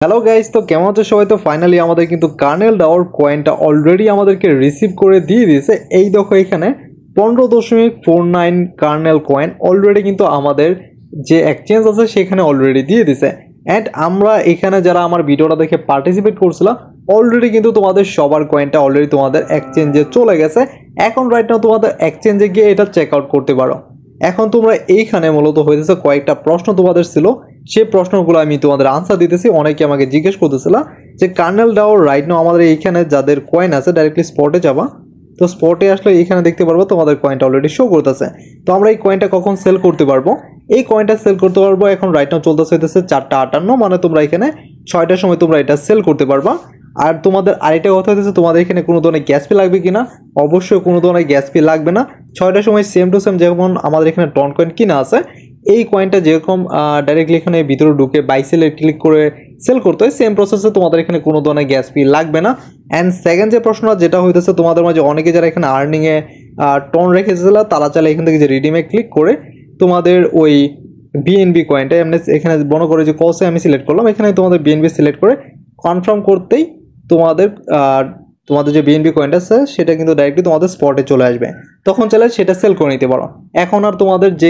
Hello guys, তো কেমন আছো সবাই? তো ফাইনালি আমাদের কিন্তু কার্নেল ডাওয়ার কয়েনটা অলরেডি আমাদেরকে রিসিভ করে দিয়ে দিয়েছে। এই দেখো এখানে 15.49 কার্নেল কয়েন অলরেডি কিন্তু আমাদের যে এক্সচেঞ্জ আছে সেখানে অলরেডি দিয়ে দিছে। অ্যান্ড আমরা এখানে যারা আমার ভিডিওটা দেখে পার্টিসিপেট করছিলাম অলরেডি কিন্তু তোমাদের সবার কয়েনটা অলরেডি তোমাদের এক্সচেঞ্জে চলে গেছে। এখন রাইট নাও তোমাদের এক্সচেঞ্জে গিয়ে এটা চেক আউট করতে পারো। এখন তোমরা এইখানে মূলত হয়েছে কয়েকটা প্রশ্ন তোমাদের ছিল, সেই প্রশ্নগুলো আমি তোমাদের আনসার দিতেছি। অনেকে আমাকে জিজ্ঞেস করতেছিল যে কার্নেল ডাও রাইট নাও আমাদের এইখানে যাদের কয়েন আছে ডাইরেক্টলি স্পটে যাবা, তো স্পটে আসলে এইখানে দেখতে পারবো তোমাদের কয়েনটা অলরেডি শো করতেছে। তো আমরা এই কয়েনটা কখন সেল করতে পারবো? এই কয়েনটা সেল করতে পারবো এখন রাইট নাও চলতেছে হইতেছে 4:58, মানে তোমরা এখানে 6টার সময় তোমরা এটা সেল করতে পারবা। আর তোমাদের আরেকটা কথা হচ্ছে তোমাদের এখানে কোনো ধরনের গ্যাস ফি লাগবে কিনা? অবশ্যই কোনো ধরনের গ্যাস ফি লাগবে না। 6টার সময় সেম টু সেম যেমন আমাদের এখানে টন কয়েন কিনা আছে, এই কয়েনটা যেরকম ডাইরেক্টলি এখানে ভিতরে ঢুকে বাই সেলে ক্লিক করে সেল করতে হয়, সেম প্রসেসে তোমাদের এখানে কোনো ধরনের গ্যাস ফি লাগবে না। অ্যান্ড সেকেন্ড যে প্রশ্নটা যেটা হইতেছে তোমাদের মাঝে অনেকে যারা এখানে আর্নিংয়ে টন রেখেছিল তারা চাইলে এখান থেকে যে রিডিমে ক্লিক করে তোমাদের ওই বিএনবি কয়েনটা এমনি এখানে মনে করে যে কসে আমি সিলেক্ট করলাম, এখানে তোমাদের বিএনবি সিলেক্ট করে কনফার্ম করতেই তোমাদের তোমাদের যে বিএনবি কয়েনটা আছে সেটা কিন্তু ডাইরেক্টলি তোমাদের স্পটে চলে আসবে। তখন চাইলে সেটা সেল করে নিতে পারো। এখন আর তোমাদের যে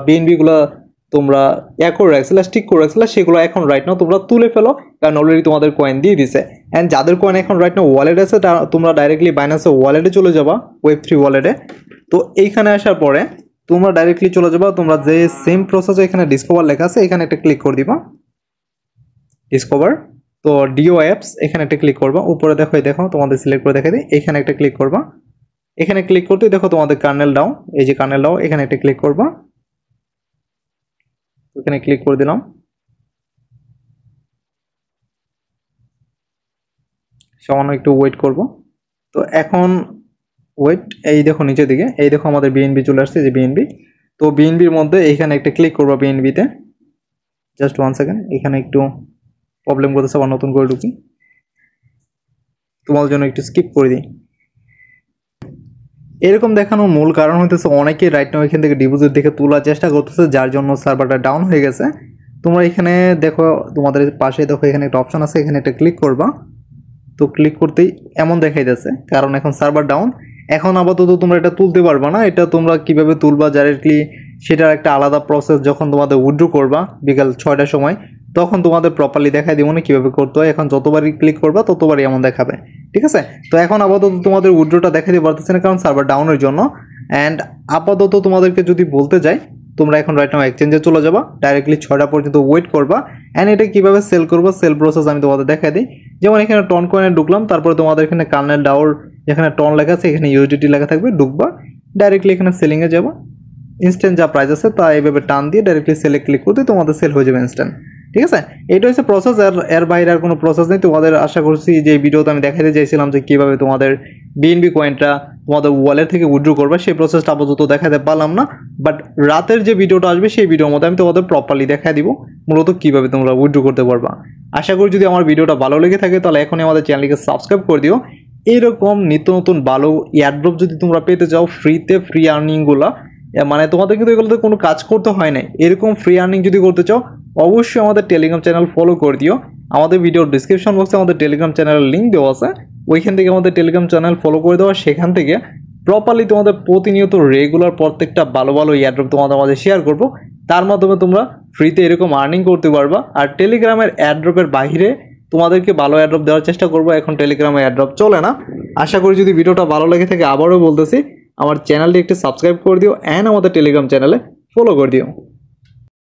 বিএনবিগুলো তোমরা করে রাখছিলে, স্টিক করে রাখছিলে, সেগুলো এখন রাইট নাও তোমরা তুলে ফেলো, কারণ অলরেডি তোমাদের কয়েন দিয়ে দিছে। অ্যান্ড যাদের কয়েন এখন রাইট নাও ওয়ালেট আছে তোমরা ডাইরেক্টলি বাইন্যান্সের ওয়ালেটে চলে যাবা, Web3 ওয়ালেটে। তো এইখানে আসার পরে তোমরা ডাইরেক্টলি চলে যাবা, তোমরা যে সেম প্রসেসে এখানে ডিসকভার লেখা আছে এখানে একটা ক্লিক করে দিবা, ডিসকভার। তো ডিও অ্যাপস এখানে একটা ক্লিক করবা, উপরে দেখো এই দেখো তোমাদের সিলেক্ট করে দেখা দিই, এখানে একটা ক্লিক করবা। এখানে ক্লিক করতেই দেখো তোমাদের কার্নেল ডাও, এই যে কার্নেল ডাও, এখানে একটা ক্লিক করবা। এখানে ক্লিক করে দিলাম, সামান্য একটু ওয়েট করব। তো এখন ওয়েট, এই দেখো নিচের দিকে এই দেখো আমাদের বিএনবি চলে আসছে, যে বিএনবি। তো বিএনবির মধ্যে এখানে একটা ক্লিক করবা বিএনবিতে। জাস্ট 1 সেকেন্ড, এখানে একটু প্রবলেম করতেছে, আবার নতুন করে ঢুকি, তোমাদের জন্য একটু স্কিপ করে দিই। এরকম দেখানোর মূল কারণ হইতেছে অনেকেই রাইট নাও এখান থেকে ডিপোজিট দেখে তোলার চেষ্টা করতেছে, যার জন্য সার্ভারটা ডাউন হয়ে গেছে। তোমরা এখানে দেখো তোমাদের পাশে দেখো এখানে একটা অপশন আছে, এখানে একটা ক্লিক করবা। তো ক্লিক করতেই এমন দেখাইতেছে, কারণ এখন সার্ভার ডাউন। এখন আপাতত তোমরা এটা তুলতে পারবা না। এটা তোমরা কিভাবে তুলবা ডাইরেক্টলি সেটার একটা আলাদা প্রসেস, যখন তোমাদের উইথড্র করবা বিকাল 6টার সময় তখন তোমাদের প্রপারলি দেখাই দিব না কীভাবে করতে হয়। এখন যতবারই ক্লিক করবা ততবারই এমন দেখাবে, ঠিক আছে? তো এখন আপাতত তোমাদের উইথড্রটা দেখাতে পারতেছে না, কারণ সার্ভার ডাউনের জন্য। অ্যান্ড আপাতত তোমাদেরকে যদি বলতে যাই, তোমরা এখন রাইট নাও এক্সচেঞ্জে চলে যাবা, ডাইরেক্টলি 6টা পর্যন্ত ওয়েট করবা। অ্যান্ড এটা কীভাবে সেল করবা সেল প্রসেস আমি তোমাদের দেখাই দিই। যেমন এখানে টন কয়েনে ঢুকলাম, তারপরে তোমাদের এখানে কার্নেল ডাওর যেখানে টন লেখা আছে এখানে ইউএসডিটি লেখা থাকবে, ঢুকবা, ডাইরেক্টলি এখানে সেলিংয়ে যাবা। ইনস্ট্যান্ট যা প্রাইস আছে তা এইভাবে টান দিয়ে ডাইরেক্টলি সেলে ক্লিক করতে তোমাদের সেল হয়ে যাবে ইনস্ট্যান্ট, ঠিক আছে? এটা হচ্ছে প্রসেস, আর এর বাইরে আর কোনো প্রসেস নেই। তোমাদের আশা করছি যে এই ভিডিওতে আমি দেখাতে চাইছিলাম যে কীভাবে তোমাদের বিএনবি কয়েনটা তোমাদের ওয়ালেট থেকে উইথড্র করবে, সেই প্রসেসটা আপাতত দেখাতে পারলাম না। বাট রাতের যে ভিডিওটা আসবে সেই ভিডিওর মধ্যে আমি তোমাদের প্রপারলি দেখাই দিব মূলত কীভাবে তোমরা উইথড্র করতে পারবা। আশা করি যদি আমার ভিডিওটা ভালো লেগে থাকে তাহলে এখনই আমাদের চ্যানেলকে সাবস্ক্রাইব করে দিও। এইরকম নিত্য নতুন ভালো এয়ারড্রপ যদি তোমরা পেতে চাও ফ্রিতে, ফ্রি আর্নিংগুলো, মানে তোমাদের কিন্তু এগুলোতে কোনো কাজ করতে হয় না, এরকম ফ্রি আর্নিং যদি করতে চাও অবশ্যই আমাদের টেলিগ্রাম চ্যানেল ফলো করে দিও। আমাদের ভিডিওর ডিসক্রিপশন বক্সে আমাদের টেলিগ্রাম চ্যানেলের লিঙ্ক দেওয়া আছে, ওইখান থেকে আমাদের টেলিগ্রাম চ্যানেল ফলো করে দেওয়া। সেখান থেকে প্রপারলি তোমাদের প্রতিনিয়ত রেগুলার প্রত্যেকটা ভালো ভালো এয়ারড্রপ তোমাদের মাঝে শেয়ার করব, তার মাধ্যমে তোমরা ফ্রিতে এরকম আর্নিং করতে পারবা। আর টেলিগ্রামের এয়ারড্রপের বাইরে তোমাদেরকে ভালো এয়ারড্রপ দেওয়ার চেষ্টা করবো, এখন টেলিগ্রামে এয়ারড্রপ চলে না। আশা করি যদি ভিডিওটা ভালো লেগে থাকে আবারও বলতেছি আমার চ্যানেলটি একটু সাবস্ক্রাইব করে দিও অ্যান্ড আমাদের টেলিগ্রাম চ্যানেলে ফলো করে দিও।